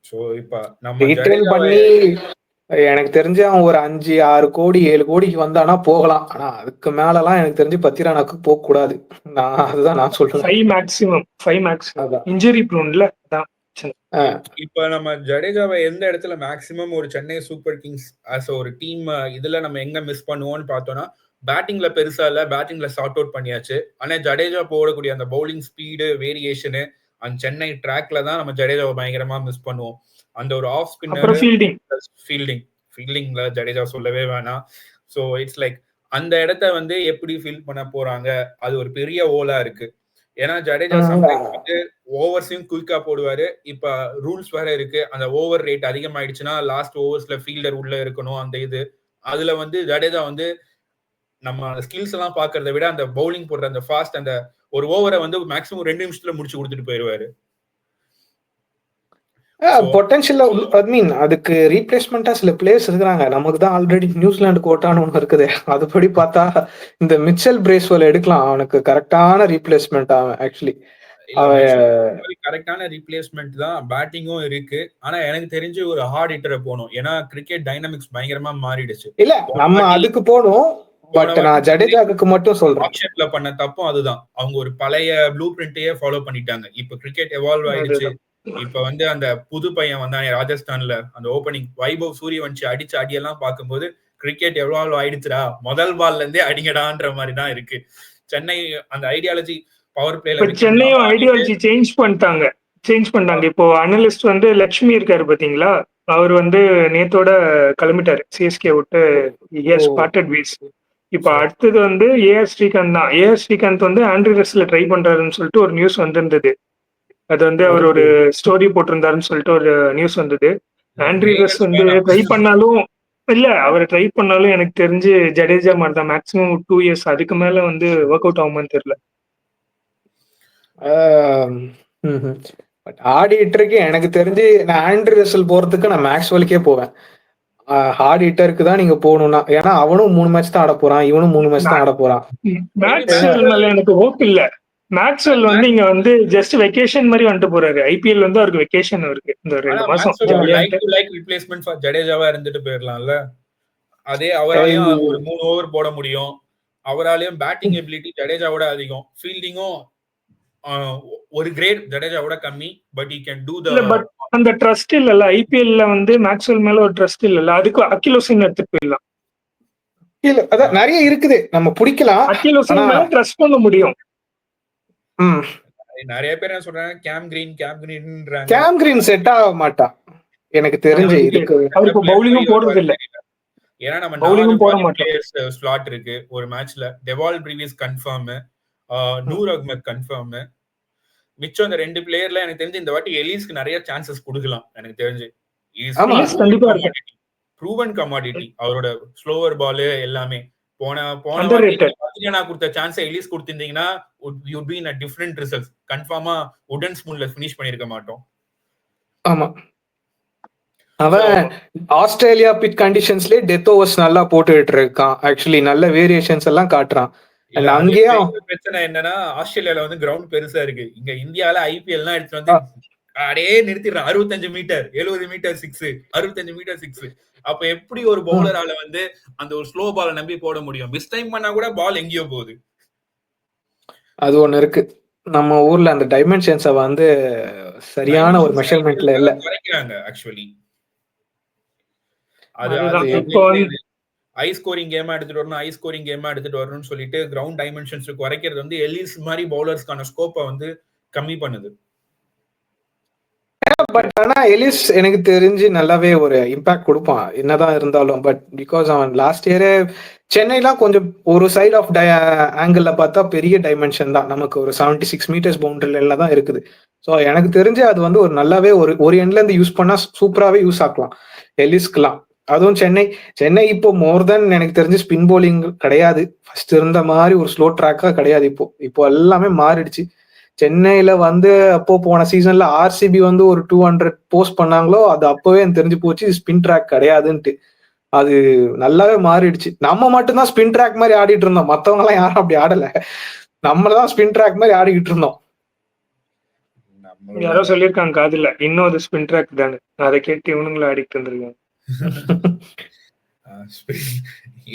சோ இப்ப நம்ம பண்ணி எனக்கு தெரிஞ்சு அவன் ஒரு 5-6 கோடி 7 கோடிக்கு வந்தானா போகலாம். ஆனா அதுக்கு மேலலாம் எனக்கு தெரிஞ்சு பத்திரானாக்கு போக கூடாது. அதுதான் நான் சொல்றேன். 5 மேக்ஸிமம் இன்ஜுரி ப்ரோன்ல அதான். இப்ப நம்ம ஜடேஜாவை எந்த இடத்துல மேக்ஸிமம் ஒரு சென்னை சூப்பர் கிங்ஸ் ஆஸ் ஒரு டீம் இதுல நம்ம எங்க மிஸ் பண்ணுவோம்னு பார்த்தோம்னா, பேட்டிங்ல பெருசா இல்ல, பேட்டிங்ல சார்ட் அவுட் பண்ணியாச்சு. ஆனா ஜடேஜா போடக்கூடிய அந்த பவுலிங் ஸ்பீடு வேரியேஷனு அந்த சென்னை ட்ராக்ல தான் நம்ம ஜடேஜாவை பயங்கரமா மிஸ் பண்ணுவோம். அந்த ஒரு ஆஃப் ஸ்பின்னர், ஃபீல்டிங்ல ஜடேஜா சொல்லவே வேணாம். ஸோ இட்ஸ் லைக் அந்த இடத்த வந்து எப்படி ஃபீல் பண்ண போறாங்க, அது ஒரு பெரிய ஓலா இருக்கு. ஏன்னா ஜடேஜா சம்டைம்ஸ் வந்து ஓவர்ஸையும் குயிக்கா போடுவாரு. இப்ப ரூல்ஸ் வேற இருக்கு. அந்த ஓவர் ரேட் அதிகமாயிடுச்சுன்னா லாஸ்ட் ஓவர்ஸ்ல ஃபீல்டர் உள்ள இருக்கணும். அந்த இது அதுல வந்து ஜடேஜா வந்து நம்ம ஸ்கில்ஸ் எல்லாம் பாக்குறத விட அந்த பவுலிங் போடுற அந்த ஃபாஸ்ட் அந்த ஒரு ஓவரை வந்து மேக்ஸிமம் 2 நிமிஷத்துல முடிச்சு கொடுத்துட்டு போயிருவாரு. பொட்டன்ஷியல் ஐ மீன் அதுக்கு ரீப்ளேஸ்மெண்டா சில பிளேயர்ஸ் இருக்கிறாங்க. நமக்கு தான் ஆல்ரெடி நியூசிலாந்து கோட்டான்னு ஒன்று இருக்குது. அதுபடி பார்த்தா இந்த மிச்சல் பிரேஸ்வெல் எடுக்கலாம். அவனுக்கு கரெக்டான ரீப்ளேஸ்மெண்ட் அவன் ஆக்சுவலி கரெக்டான ரீப்ளேஸ்மெண்ட் தான். பேட்டிங்கும் இருக்கு. ஆனா எனக்கு தெரிஞ்சு ஒரு ஹார்ட் ஹிட்டரை போகணும். ஏன்னா கிரிக்கெட் டைனமிக்ஸ் பயங்கரமா மாறிடுச்சு. இல்ல நம்ம அதுக்கு போகணும். பட் நான் ஜடேஜாக்கு மட்டும் சொல்றேன். ஆப்ஷன்ல பண்ண தப்பும் அதுதான். அவங்க ஒரு பழைய ப்ளூ பிரிண்டையே ஃபாலோ பண்ணிட்டாங்க. இப்ப கிரிக்கெட் எவால்வ் ஆயிடுச்சு. இப்ப வந்து அந்த புது பையன் வந்தாங்க ராஜஸ்தான்ல அந்த ஓபனிங் வைபவ் சூரியவன்ஷி அடிச்ச அடியெல்லாம் பார்க்கும்போது கிரிக்கெட் எவால்வ் ஆயிடுச்சுடா, முதல் பால்ல இருந்தே அடிங்கடான்ற மாதிரி தான் இருக்கு. சென்னை அந்த ஐடியாலஜி பவர் பிளேல சென்னையும் ஐடியாலஜி சேஞ்ச் பண்ணிட்டாங்க. இப்போ அனலிஸ்ட் வந்து லட்சுமி இருக்காரு பாத்தீங்களா, அவர் வந்து நேத்தோட கிளம்பிட்டாரு சிஎஸ்கே விட்டு. Spotted views. இப்ப அடுத்தது வந்து ஏஆர் ஸ்ரீகாந்த் தான். ஏஆர் ஸ்ரீகாந்த் வந்து ஆண்ட்ரி ரஸ்ல ட்ரை பண்றாருன்னு சொல்லிட்டு ஒரு நியூஸ் வந்திருந்தது. அது வந்து அவர் ஒரு ஸ்டோரி போட்டிருந்தாருன்னு சொல்லிட்டு ஒரு நியூஸ் வந்தது. ஆண்ட்ரி ரஸ் வந்து ட்ரை பண்ணாலும் இல்ல, அவர் ட்ரை பண்ணாலும் எனக்கு தெரிஞ்சு ஜடேஜா மாதிரி தான். மேக்ஸிமம் 2 இயர்ஸ், அதுக்கு மேல வந்து ஒர்க் அவுட் ஆகுமான்னு தெரியல. பட் ஆடிட்டருக்கு எனக்கு தெரிஞ்சு நான் ஆண்ட்ரி ரசல் போறதுக்கு நான் மேக்ஸ்வெலுக்கே போவேன். ஹார்ட் ஹிட்டருக்கு தான் நீங்க போகணும்னா, ஏன்னா அவனும் 3 மேட்ச் தான் ஆட போறான், இவனும் 3 மேட்ச் தான் ஆட போறான். மேக்ஸ்வெல் மேல எனக்கு ஹோப் இல்ல. மேக்ஸ்வெல் வந்து இங்க வந்து ஜஸ்ட் வெக்கேஷன் மாதிரி வந்துட்டு போறாரு. ஐபிஎல் வந்து அவருக்கு வெக்கேஷன் இருக்கு இந்த 2 மாசம். லைக் ரிப்ளேஸ்மென்ட் ஃபார் ஜடேஜாவா இருந்துட்டு போயிடலாம்ல. அதே அவராலையும் ஒரு 3 ஓவர் போட முடியும். அவராலையும் பேட்டிங் எபிலிட்டி ஜடேஜாவோட அதிகம், ஃபீல்டிங்கும் ஒரு கிரேட் ஜடேஜாவோட கம்மி. But he can do the but அந்த ட்ரஸ்ட் இல்லல ஐபிஎல்ல வந்து மேக்ஸ்வெல் மேல ஒரு ட்ரஸ்ட் இல்லல. அதுக்கு அகில் ஹுசைன் எடுத்துட்டு போயிடலாம். இல்ல அதான் நிறைய இருக்குது, நம்ம பிடிக்கலாம். அகில் ஹுசைன் மேல ட்ரஸ்ட் பண்ண முடியும். நிறைய பேர் என்ன சொல்றாங்க, கேம் கிரீன்ன்றாங்க. கேம் கிரீன் செட் ஆக மாட்டான் எனக்கு தெரிஞ்சு. இதுக்கு அவருக்கு பவுலிங்கும் போடுறது இல்ல. ஏன்னா நம்ம பவுலிங்கும் போட மாட்டோம். ஸ்லாட் இருக்கு ஒரு மேட்ச்ல. Dewald Brevis confirm, Noor Ahmad confirm. மிச்சம் இந்த 2 பிளேயர்ல எனக்கு தெரிஞ்சு இந்த வாட்டி எலிஸ்க்கு நிறைய சான்சஸ் கொடுக்கலாம். எனக்கு தெரிஞ்சு ப்ரூவன் கமாடிட்டி. அவரோட ஸ்லோவர் பால் எல்லாமே போன கொடுத்த சான்ஸ் எலிஸ் கொடுத்திருந்தீங்கன்னா would be in a different results. கன்ஃபார்மா உடன் ஸ்பூன்ல ஃபினிஷ் பண்ணிருக்க மாட்டோம். ஆமா, அவன் ஆஸ்திரேலியா பிட் கண்டிஷன்ஸ்லயே டெத் ஓவர்ஸ் நல்லா போட்டுட்டு இருக்கான். ஆக்சுவலி நல்ல வேரியேஷன்ஸ் எல்லாம் காட்டுறான். பிரச்சனை என்னன்னா ஆஸ்திரேலியால வந்து கிரவுண்ட் பெருசா இருக்கு. இங்க இந்தியால ஐபிஎல் எடுத்து வந்து அடே நிறுத்திடுறான். 65 மீட்டர் 70 மீட்டர் 6, 65 மீட்டர் 6. அப்ப எப்படி ஒரு பவுலரால வந்து அந்த ஒரு ஸ்லோ பாலை நம்பி போட முடியும்? மிஸ் டைம் பண்ணா கூட பால் எங்கேயோ போகுது. அது ஒண்ணு இருக்கு நம்ம ஊர்ல, அந்த டைமென்ஷன்ஸ வந்து சரியான ஒரு மெஷர்மெண்ட்ல இல்ல குறைக்கிறாங்க. ஆக்சுவலி அது ஹை ஸ்கோரிங் கேமா எடுத்துட்டு வரணும்னு சொல்லிட்டு கிரவுண்ட் டைமென்ஷன்ஸ் குறைக்கிறது வந்து எலிஸ் மாதிரி பவுலர்ஸ்க்கான ஸ்கோப்பை வந்து கம்மி பண்ணுது. பட் ஆனா எலிஸ் எனக்கு தெரிஞ்சு நல்லாவே ஒரு இம்பாக்ட் கொடுப்பான் என்னதான் இருந்தாலும். பட் பிகாஸ் அவன் லாஸ்ட் இயரே சென்னைலாம் கொஞ்சம் ஒரு சைட் ஆஃப் ஆங்கிள் பார்த்தா பெரிய டைமென்ஷன் தான். நமக்கு ஒரு 76 மீட்டர்ஸ் பவுண்டரில தான் இருக்குது. ஸோ எனக்கு தெரிஞ்சு அது வந்து ஒரு நல்லாவே ஒரு எண்ட்ல இருந்து யூஸ் பண்ணா சூப்பராகவே யூஸ் ஆக்கலாம் எலிஸ்க்குலாம். அதுவும் சென்னை இப்போ மோர் தென் எனக்கு தெரிஞ்சு ஸ்பின் போலிங் கிடையாது. ஃபர்ஸ்ட் இருந்த மாதிரி ஒரு ஸ்லோ ட்ராக்கா கிடையாது. இப்போ எல்லாமே மாறிடுச்சு. சென்னையில வந்து அப்போ போன சீசன்ல ஆர்சிபி வந்து ஒரு 200 போஸ்ட் பண்ணாங்களோ, அது அப்பவே எனக்கு தெரிஞ்சு போச்சு ஸ்பின் ட்ராக் கிடையாதுன்ட்டு. அது நல்லாவே மாறிடுச்சு. நம்ம மட்டும்தான் ஸ்பின் ட்ராக் மாதிரி ஆடிட்டு இருந்தோம், மத்தவங்க எல்லாம் யாரும் அப்படி ஆடல. நம்மளதான் ஸ்பின் ட்ராக் மாதிரி ஆடிக்கிட்டு இருந்தோம். யாரோ சொல்லியிருக்காங்க காதுல, இன்னும் அது ஸ்பின் ட்ராக் தானே, அதை கேட்டு இவனுங்களும் ஆடிட்டு இருந்திருக்காங்க.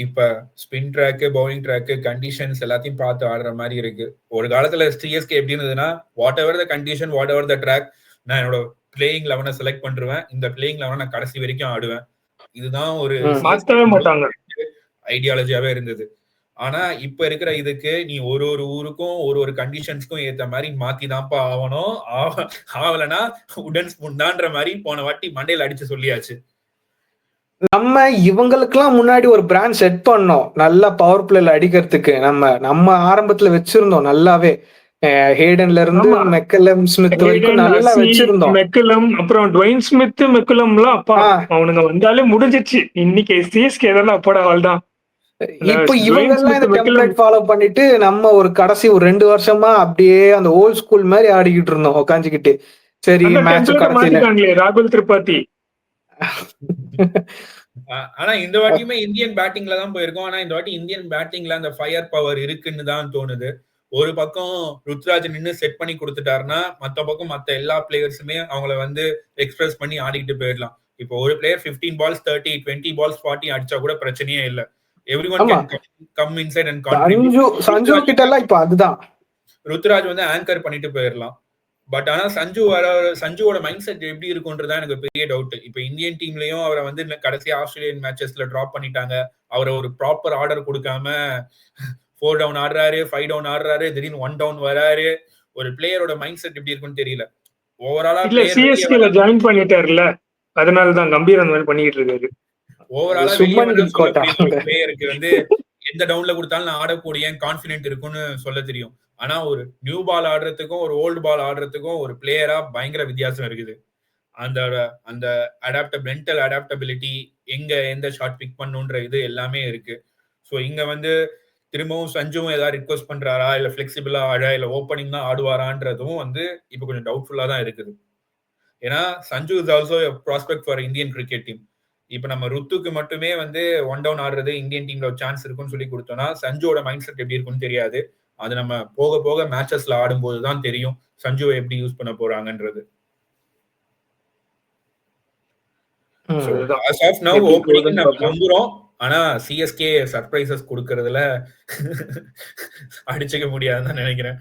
இப்ப spin track, bowling track, conditions எல்லாத்தையும் பார்த்து ஆடுற மாதிரி இருக்கு. ஒரு காலத்துல சிஎஸ்கே எப்படி இருந்ததுன்னா, whatever the condition, whatever the track, நான் என்னோட பிளேயிங் 11 செலக்ட் பண்ணிருவேன். இந்த பிளேயிங் 11 நான் கடைசி வரைக்கும் ஆடுவேன். இதுதான் ஒரு மாத்தவே மாட்டாங்க ஐடியாலஜியாவே இருந்தது. ஆனா இப்ப இருக்கிற இதுக்கு நீ ஒரு ஊருக்கும் ஒரு கண்டிஷன்ஸ்க்கும் ஏத்த மாதிரி மாத்தி தான்ப்பா ஆகணும். ஆகலன்னா உடன் ஸ்பூன் தான்ற மாதிரி போன வாட்டி மண்டையில அடிச்சு சொல்லியாச்சு. நம்ம இவங்களுக்கெல்லாம் முன்னாடி ஒரு பிராண்ட் செட் பண்ணோம், நல்லா பவர் பிளேல அடிக்கிறதுக்கு. நம்ம ஆரம்பத்துல வச்சிருந்தோம் நல்லாவே. ஹேடன்ல இருந்து ஆமா. மெக்கலம் ஸ்மித் வரைக்கும் ஹேடன், நல்லா அசி, வச்சிருந்தோம். மெக்குலம், அப்புறம் டுவைன் ஸ்மித், மெக்குலம்லாம் அப்பா அவனுங்க வந்தாலே முடிஞ்சிச்சு. இன்னைக்கு சிஎஸ்கே தானே அப்போட அவள்தான். இப்ப இவங்க டுவைன் எல்லாம் ஸ்மித், இந்த மெக்குலம் டெம்ப்ளேட் ஃபாலோ பண்ணிட்டு நம்ம ஒரு கடைசி ஒரு 2 வருஷமா அப்படியே அந்த ஓல்ட் ஸ்கூல் மாதிரி ஆடிக்கிட்டு இருந்தோம் உட்காந்துக்கிட்டு. சரி அந்த மேட்ச் டெம்ப்ளேட்டை கடைசியில மாத்திட்டாங்களே ராகுல் திரிபாதி. ஆனா இந்த வாட்டியுமே இந்தியன் பேட்டிங்ல தான் போயிருக்கோம். ஆனா இந்த வாட்டி இந்தியன் பேட்டிங்ல அந்த ஃபயர் பவர் இருக்குன்னு தான் தோணுது. ஒரு பக்கம் ருத்ராஜ் நின்னு செட் பண்ணி கொடுத்துட்டாருன்னா மத்த பக்கம் மத்த எல்லா பிளேயர்ஸுமே அவங்கள வந்து எக்ஸ்பிரஸ் பண்ணி ஆடிக்கிட்டு போயிடலாம். இப்போ ஒரு பிளேயர் 15 balls 30, 20 balls 40 அடிச்சா கூட பிரச்சனையே இல்ல. எவ்ரிஒன் ஆமா. Can come inside and contribute. Sanju கிட்ட எல்லாம் இப்ப அதுதான். ருத்ராஜ் வந்து ஆங்கர் பண்ணிட்டு போயிடலாம். பட் ஆனா சஞ்சுவோட மைண்ட் செட் எப்படி இருக்கும்ன்றதா எனக்கு பெரிய டவுட். இப்ப இந்தியன் டீம்லயும் அவரை வந்து கடைசி ஆஸ்திரேலியன் மேட்சஸ்ல டிராப் பண்ணிட்டாங்க. அவரை ஒரு ப்ராப்பர் ஆர்டர் கொடுக்காம 4 down ஆடுறாரு, 5 down ஆடுறாரு, திடீர்னு 1 down வராரு. ஒரு பிளேயரோட மைண்ட் செட் எப்படி இருக்குன்னு தெரியல. ஓவராலா இல்ல சிஎஸ்கேல ஜாயின் பண்ணிட்டாருல, அதனாலதான் கம்பீர் அந்த மாதிரி பண்ணிட்டு இருக்காரு. ஓவராலா வெளியே சுப்மன் வேணா கில் சொல்ல கோட்டா. தெரியும். ஒரு பிளேயருக்கு வந்து எந்த டவுன்ல கொடுத்தாலும் நான் ஆடக்கூடிய கான்பிடென்ட் இருக்குன்னு சொல்ல தெரியும். ஆனா ஒரு நியூ பால் ஆடுறதுக்கும் ஒரு ஓல்டு பால் ஆடுறதுக்கும் ஒரு பிளேயரா பயங்கர வித்தியாசம் இருக்குது. அந்த அந்த மென்டல் அடாப்டபிலிட்டி, எங்க எந்த ஷாட் பிக் பண்ணுன்ற இது எல்லாமே இருக்கு. ஸோ இங்க வந்து திரும்பவும் சஞ்சுவும் ஏதாவது ரிக்வஸ்ட் பண்றாரா, இல்ல பிளெக்சிபிளா ஆடா, இல்ல ஓப்பனிங் தான் ஆடுவாரான்றதும் வந்து இப்ப கொஞ்சம் டவுட்ஃபுல்லா தான் இருக்குது. ஏன்னா Sanju is also prospect for Indian cricket team. இப்ப நம்ம ருத்துக்கு மட்டுமே வந்து 1 down ஆடுறது இந்தியன் டீம்ல சான்ஸ் இருக்குன்னு சொல்லி கொடுத்தோம்னா சஞ்சுவோட மைண்ட் செட் எப்படி இருக்குன்னு தெரியாது. அது நம்ம போக போக மேட்சஸ்ல ஆடும்போது தான் தெரியும் சஞ்சுவை எப்படி யூஸ் பண்ண போறாங்கன்றது. as of now opening நம்ம நம்புறோம். ஆனா சிஎஸ்கே சர்ப்ரைசஸ் கொடுக்கறதுல அடிச்சுக்க முடியாதுன்னு நினைக்கிறேன்.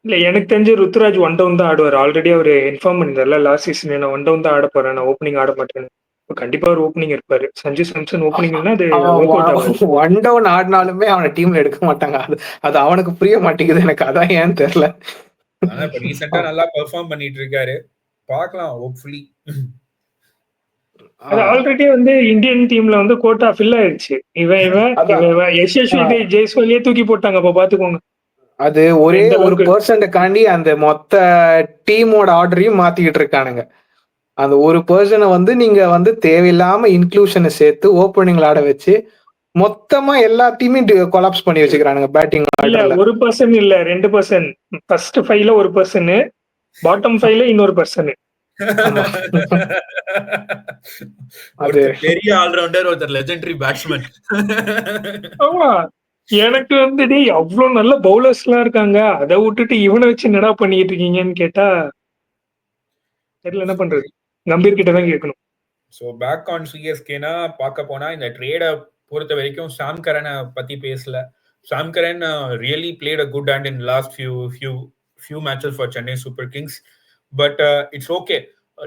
இல்ல எனக்கு தெரிஞ்சு ருத்ராஜ் 1 down தான் ஆடுவார். ஆல்ரெடி அவரு இன்ஃபார்ம் பண்ணிருந்தார்ல லாஸ்ட் சீசன், நான் 1 down தான் ஆட போறேன், நான் ஓப்பனிங் ஆட மாட்டேன்னு. கண்டிப்பா ஒரு ஓப்பனிங் இருப்பாரு. சஞ்சு சாம்சன் ஓப்பனிங்னா அது ஒர்க் அவுட் ஆகும். 1 down ஆடினாலுமே அவனை டீம்ல எடுக்க மாட்டாங்க. அது அவனுக்கு புரிய மாட்டேங்குது எனக்கு. அதான் ஏன்னு தெரியல. ஆனா இப்ப ரீசெண்டா நல்லா பெர்ஃபார்ம் பண்ணிட்டு இருக்காரு. பார்க்கலாம் ஹோப்ஃபுல்லி. அது ஆல்ரெடி வந்து இந்தியன் டீம்ல வந்து கோட்டா ஃபில் ஆயிடுச்சு. இவன் யசஸ்வி ஜெய்ஸ்வாலியே தூக்கி போட்டாங்க. அப்ப பாத்துக்கோங்க. அது ஒரே ஒரு பர்சன்ட்காண்டி அந்த மொத்த டீமோட ஆர்டரையும் மாத்திக்கிட்டு இருக்கானுங்க. அந்த ஒரு பர்சனை வந்து நீங்க வந்து தேவையில்லாம இன்க்ளூஷனை சேர்த்து ஓப்பனிங்ல ஆட வச்சு மொத்தமா எல்லாத்தையுமே கொலாப்ஸ் பண்ணி வச்சுக்கிறானுங்க பேட்டிங். இல்ல ஒரு பர்சன் இல்ல 2 பர்சன். ஃபர்ஸ்ட் 5ல ஒரு பர்சன், பாட்டம் 5ல இன்னொரு பர்சன். அது பெரிய ஆல்ரவுண்டர், ஒருத்தர் லெஜெண்டரி பேட்ஸ்மேன். ஆமா, எனக்கு வந்து அவ்வளவு நல்ல பவுலர்ஸ் எல்லாம் இருக்காங்க, அதை விட்டுட்டு இவனை வச்சு என்னடா பண்ணிட்டு இருக்கீங்கன்னு கேட்டா தெரியல என்ன பண்றது. கம்பீர் கிட்ட தான் கேட்கணும். சோ பேக் ஆன் சிஎஸ்கேனா பார்க்க போனா இந்த ட்ரேட பொறுத்த வரைக்கும் சாம் கரனை பத்தி பேசல. Sam Curran really played a good hand in last few matches for Chennai Super Kings. But it's okay.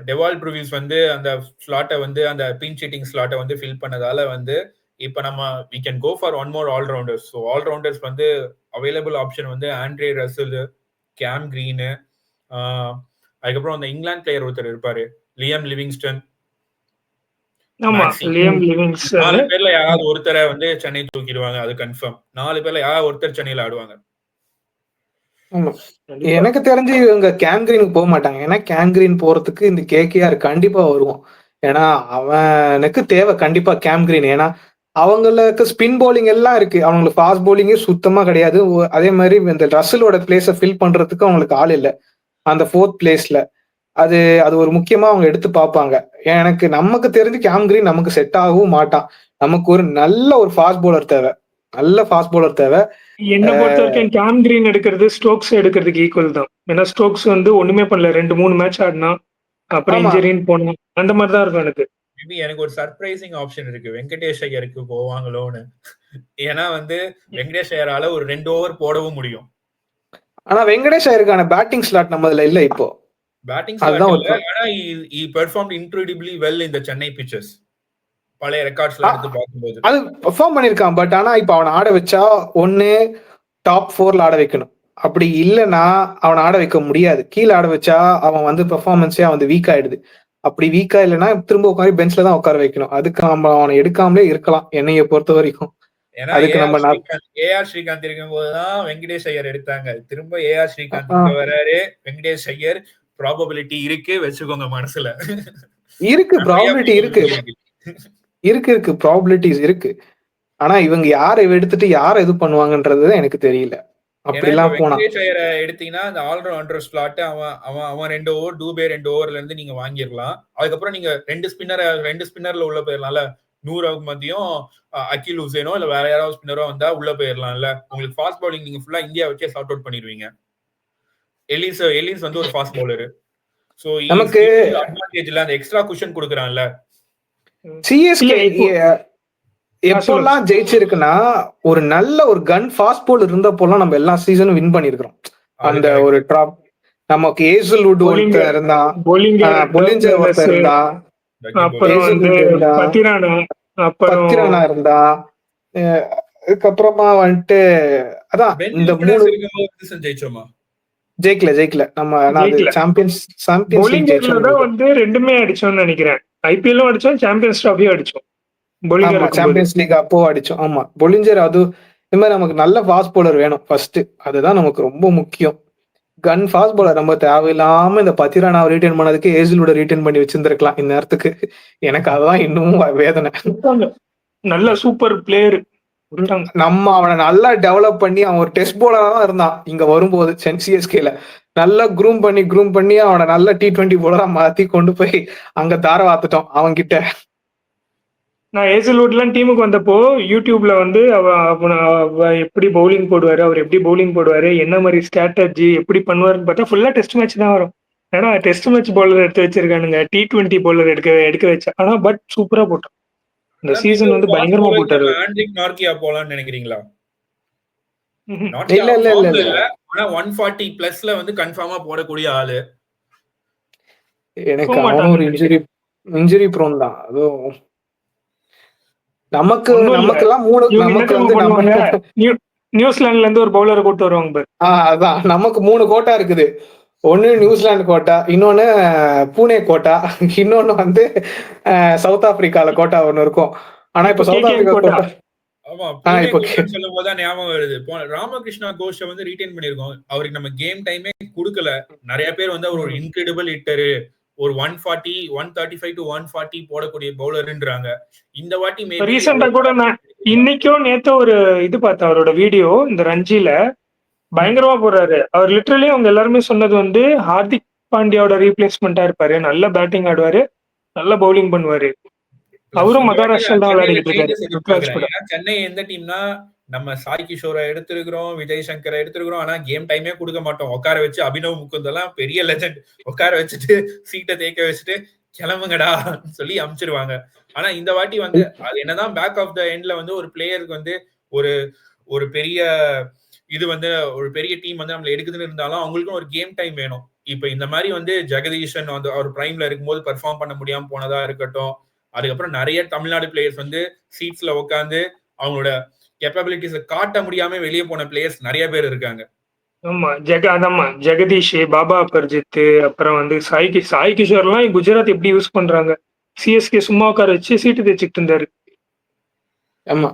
Dewald Brevis வந்து அந்த ஸ்லாட்டை வந்து அந்த பின்ச் ஹிட்டிங் ஸ்லாட்டை வந்து ஃபில் பண்ணதால வந்து இப்போ நம்ம we can go for one more all-rounders. So all-rounders வந்து available option வந்து ஆண்ட்ரே ரசல், கேம் கிரீனு, அதுக்கப்புறம் அந்த இங்கிலாந்து பிளேயர் ஒருத்தர் இருப்பாரு லியம் லிவிங்ஸ்டன். ஆமா, லியம் லிவிங்ஸ்டன். 4 பேர்ல யாராவது ஒருத்தரை வந்து சென்னை தூக்கிடுவாங்க, அது கன்ஃபார்ம். 4 பேர்ல யாராவது ஒருத்தர் சென்னையில ஆடுவாங்க. எனக்கு தெரிஞ்சு இவங்க கேம் கிரீனுக்கு போக மாட்டாங்க. ஏன்னா கேம் கிரீன் போறதுக்கு இந்த கேகேஆர் கண்டிப்பா வருவான். ஏன்னா அவனுக்கு தேவை கண்டிப்பா கேம் கிரீன். ஏன்னா அவங்களுக்கு ஸ்பின் பவுலிங் எல்லாம் இருக்கு, அவங்களுக்கு ஃபாஸ்ட் பவுலிங்கே சுத்தமா கிடையாது. அதே மாதிரி இந்த ரசலோட பிளேஸை ஃபில் பண்றதுக்கு அவங்களுக்கு ஆள் இல்லை அந்த 4th பிளேஸ்ல. அது ஒரு முக்கியமா அவங்க எடுத்து பார்ப்பாங்க. எனக்கு நமக்கு தெரிஞ்சு கேம் கிரீன் நமக்கு செட் ஆகவும் மாட்டான். நமக்கு ஒரு நல்ல ஒரு ஃபாஸ்ட் பவுலர் தேவை, நல்ல ஃபாஸ்ட் பவுலர் தேவை. என்ன பொறுத்த வரைக்கும் கேம் கிரீன் எடுக்கிறது ஸ்டோக்ஸ் எடுக்கிறதுக்கு ஈக்குவல் தான். ஏன்னா ஸ்டோக்ஸ் வந்து ஒண்ணுமே பண்ணல, 2-3 மேட்ச் ஆடினா அப்புறம் இன்ஜரின்னு போனா அந்த மாதிரி தான் இருக்கும். எனக்கு ஒரு சர்ப்ரைசிங் ஆப்ஷன் இருக்கு, வெங்கடேஷ் ஐயருக்கு போவாங்களோன்னு. ஏன்னா வந்து வெங்கடேஷ் ஐயரால ஒரு 2 ஓவர் போடவும் முடியும். ஆனா வெங்கடேஷ் ஐயருக்கான பேட்டிங் ஸ்லாட் நம்மதுல இல்ல இப்போ. பேட்டிங் ஸ்லாட் இல்ல, ஆனா he performed incredibly well in the Chennai pitches. பழைய ரெக்கார்ட்ஸ்ல எடுத்து பார்க்கும்போது அது பெர்ஃபார்ம் பண்ணிருக்கான். பட் ஆனா இப்ப அவனை ஆட வச்சா ஒன்னு டாப் 4ல ஆட வைக்கணும், அப்படி இல்லைன்னா அவனை ஆட வைக்க முடியாது. கீழே ஆட வச்சா அவன் வந்து பெர்ஃபார்மன்ஸே அவன் வீக் ஆயிடுது. அப்படி வீக்கா இல்லைன்னா திரும்ப உட்காந்து பெஞ்ச்ல தான் உட்கார வைக்கணும். அதுக்கு நம்ம அவனை எடுக்காமலே இருக்கலாம் என்னைய பொறுத்த வரைக்கும். ஏன்னா அதுக்கு நம்ம ஏஆர் ஸ்ரீகாந்த் இருக்கும் போதுதான் வெங்கடேஷ் ஐயர் எடுத்தாங்க. திரும்ப ஏஆர் ஸ்ரீகாந்த் இங்க வராரு. வெங்கடேஷ் ஐயர் ப்ராபபிலிட்டி இருக்கு, வச்சுக்கோங்க மனசுல. இருக்கு ப்ராபபிலிட்டி இருக்கு ப்ராபபிலிட்டிஸ் இருக்கு. ஆனா இவங்க யாரை எடுத்துட்டு யாரை இது பண்ணுவாங்கன்றது எனக்கு தெரியல. அப்படிலாம் போனா வெங்கடேஷ் ஐயரை எடுத்தீங்கன்னா அந்த ஆல்ரவுண்டர் ஸ்லாட் அவன் 2 ஓவர், டூபே 2 ஓவர்ல இருந்து நீங்க வாங்கிடலாம். அதுக்கப்புறம் நீங்க 2 ஸ்பின்னர்ல உள்ள போயிடலாம்ல. நூர் அகமதியும் அகில் ஹுசேனோ இல்ல வேற யாராவது ஸ்பின்னரோ வந்தா உள்ள போயிடலாம்ல. உங்களுக்கு ஃபாஸ்ட் பவுலிங் நீங்க ஃபுல்லா இந்தியா வச்சே சார்ட் அவுட் பண்ணிடுவீங்க. எலிஸ் வந்து ஒரு ஃபாஸ்ட் பவுலர். சோ நமக்கு அட்வான்டேஜ்ல அந்த எக்ஸ்ட்ரா குஷன் கொடுக்கறான்ல. சிஎஸ்கே எப்போல்லாம் ஜெயிச்சிருக்குன்னா ஒரு நல்ல ஒரு கன் ஃபாஸ்ட் பவுலர் இருந்தப்போலாம் நம்ம எல்லா சீசனும் வின் பண்ணிருக்கிறோம். அந்த ஒரு ட்ராப் நமக்கு ஏசல்வுட் ஒருத்தர் இருந்தா, பொலிஞ்சர் ஒருத்தர் இருந்தா, பத்திரானா இருந்தா, அதுக்கப்புறமா வந்துட்டு அதான் இந்த 3 ஜெயிக்கல நம்ம சாம்பியன்ஸ் வந்து ரெண்டுமே அடிச்சோம்னு நினைக்கிறேன். ஐபிஎல்லும் அடிச்சோம், சாம்பியன்ஸ் டிராஃபியும் அடிச்சோம். சாம்பியன்ஸ் லீக் அப்போ அடிச்சோம். ஆமா, பொலிஞ்சர் அது இந்த மாதிரி நமக்கு நல்ல ஃபாஸ்ட் பவுலர் வேணும் ஃபர்ஸ்ட். அதுதான் நமக்கு ரொம்ப முக்கியம். கன் ஃபாஸ்ட் பவுலர் நம்ம தேவையில்லாம இந்த பத்திரானா ரீட்டைன் பண்ணதுக்கு ஏசிலோட ரீட்டைன் பண்ணி வச்சிருந்திருக்கலாம் இந்நேரத்துக்கு. எனக்கு அதுதான் இன்னமும் வேதனை. நல்ல சூப்பர் பிளேயர். நம்ம அவனை நல்லா டெவலப் பண்ணி அவன் ஒரு டெஸ்ட் பவுலரா தான் இருந்தான் இங்க வரும்போது சிஎஸ்கேல. நல்லா க்ரூம் பண்ணி அவனை நல்ல T20 பவுலரா மாத்தி கொண்டு போய் அங்க தார வாத்துட்டோம் அவன் கிட்ட. நான் ஏசல்வுட்லாம் டீமுக்கு வந்தப்போ யூடியூப்ல வந்து எப்படி பவுலிங் போடுவாரு, அவர் எப்படி பவுலிங் போடுவாரு, என்ன மாதிரி ஸ்ட்ராட்டஜி எப்படி பண்ணுவாருன்னு பார்த்தா ஃபுல்லா டெஸ்ட் மேட்ச் தான் வரும். ஏன்னா டெஸ்ட் மேட்ச் பவுலர் எடுத்து வச்சிருக்கானுங்க, T20 பவுலர் எடுக்க வச்சா. ஆனா பட் சூப்பரா போட்டோம். இந்த சீசன் வந்து பயங்கரமா போட்டாரு. ஆண்ட்ரிக் நார்கியா போலாம்னு நினைக்கிறீங்களா? இல்ல ஆனா 140 பிளஸ்ல வந்து கன்ஃபார்மா போடக்கூடிய ஆளு. எனக்கு அவன் ஒரு இன்ஜுரி ப்ரோன் தான். அதுவும் நமக்கெல்லாம் நமக்கு வந்து நியூசிலாந்துல இருந்து ஒரு பவுலரை கூட்டு வருவாங்க. அதான் நமக்கு 3 கோட்டா இருக்குது. ஒன்னு நியூசிலாந்து கோட்டா, இன்னொன்னு பூனே கோட்டா, இன்னொன்னு வந்து சவுத் ஆப்பிரிக்கால கோட்டா ஒண்ணு இருக்கும். ஆனா இப்ப சவுத் ஆப்பிரிக்கா கோட்டா சொல்லும் போதுதான் ஞாபகம் வருது. ராமகிருஷ்ணா கோஷ வந்து ரீடைன் பண்ணிருக்கோம். அவருக்கு நம்ம கேம் டைமே கொடுக்கல. நிறைய பேர் வந்து அவர் ஒரு இன்கிரெடிபிள் ஹிட்டரு, ஒரு 140 135 to 140 போடக்கூடிய பவுலர்ன்றாங்க. இந்த வாட்டி ரீசெண்டா கூட நான் இன்னைக்கும் நேத்து ஒரு இது பார்த்தேன் அவரோட வீடியோ. இந்த ரஞ்சில பயங்கரமா போறாரு அவர். லிட்டரலி அவங்க எல்லாருமே சொன்னது வந்து ஹார்திக் பாண்டியாவோட ரீப்ளேஸ்மெண்டா இருப்பாரு. நல்ல பேட்டிங் ஆடுவாரு, நல்ல பவுலிங் பண்ணுவாரு. அவரும் மகாராஷ்டிரா தான் விளையாடிட்டு இருக்காரு. சென்னை எந்த டீம்னா நம்ம சாய் கிஷோரை எடுத்திருக்கிறோம், விஜய் சங்கரை எடுத்திருக்கிறோம். ஆனா கேம் டைமே கொடுக்க மாட்டோம். உட்கார வச்சு அபினவ் முகுந்தெல்லாம் பெரிய லெஜண்ட் உட்கார வச்சுட்டு சீட்டை தேக்க வச்சுட்டு கிளம்புங்கடா சொல்லி அனுப்பிச்சிருவாங்க. ஆனா இந்த வாட்டி வந்து அது என்னதான் பேக் ஆஃப் த எண்ட்ல வந்து ஒரு பிளேயருக்கு வந்து ஒரு பெரிய இது வந்து ஒரு பெரிய டீம் வந்து நம்மள எடுக்குதுன்னு இருந்தாலும் அவங்களுக்கும் ஒரு கேம் டைம் வேணும். இப்ப இந்த மாதிரி வந்து ஜெகதீஷன் வந்து அவர் பிரைம்ல இருக்கும்போது பெர்ஃபார்ம் பண்ண முடியாம போனதா இருக்கட்டும். அதுக்கப்புறம் நிறைய தமிழ்நாடு பிளேயர்ஸ் வந்து சீட்ஸ்ல உட்காந்து அவங்களோட கேப்பபிலிட்டிஸ் காட்ட முடியாம வெளியே போன பிளேயர்ஸ் நிறைய பேர் இருக்காங்க. ஆமா, ஜெகதீஷ், பாபா பர்ஜித், அப்புறம் வந்து சாய் கிஷோர்லாம் குஜராத் எப்படி யூஸ் பண்றாங்க. சிஎஸ்கே சும்மா உட்கார வச்சு சீட்டு தேய்ச்சிட்டு இருந்தாரு. ஆமா,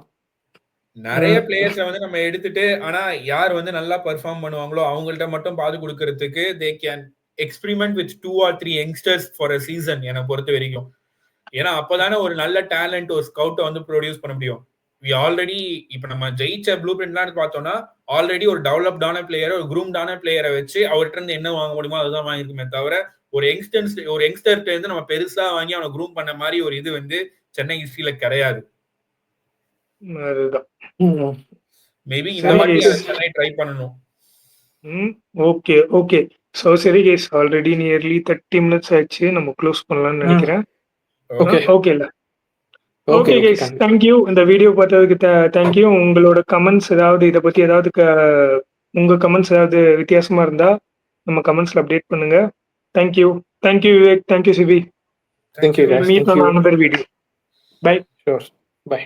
நிறைய பிளேயர்ஸை வந்து நம்ம எடுத்துட்டு ஆனா யார் வந்து நல்லா பெர்ஃபார்ம் பண்ணுவாங்களோ அவங்கள்ட்ட மட்டும் பாது கொடுக்கறதுக்கு they can experiment with 2 or 3 youngsters for a season என்னை பொறுத்த வரைக்கும். ஏன்னா அப்பதானே ஒரு நல்ல டேலண்ட் ஒரு ஸ்கவுட்டை வந்து ப்ரொடியூஸ் பண்ண முடியும். ஆல்ரெடி இப்ப நம்ம ஜெயிச்ச ப்ளூ பிரிண்ட்லாம் பார்த்தோம்னா ஆல்ரெடி ஒரு டெவலப்டான பிளேயரை, ஒரு க்ரூம்டான பிளேயரை வச்சு அவர்கிட்ட இருந்து என்ன வாங்க முடியுமோ அதுதான் வாங்கிருக்குமே தவிர ஒரு யங்ஸ்டர்கிட்ட இருந்து நம்ம பெருசா வாங்கி அவனை க்ரூம் பண்ண மாதிரி ஒரு இது வந்து சென்னை ஹிஸ்டரியில கிடையாது. மேபி இந்த வாட்டி சென்னை ட்ரை பண்ணனும். ஓகே. சோ சரி கேஸ், ஆல்ரெடி நியர்லி 30 minutes ஆயிடுச்சு. நம்ம க்ளோஸ் பண்ணலாம்னு நினைக்கிறேன். Okay guys, thank you. இந்த வீடியோ பார்த்ததுக்கு தேங்க்யூ. உங்களோட கமெண்ட்ஸ் ஏதாவது இதை பத்தி ஏதாவது உங்க கமெண்ட்ஸ் ஏதாவது வித்தியாசமா இருந்தா நம்ம கமெண்ட்ஸ்ல அப்டேட் பண்ணுங்க. Thank you Vivek, thank you Sibi. Thank you guys. Meet on another video. Bye. Sure. Bye.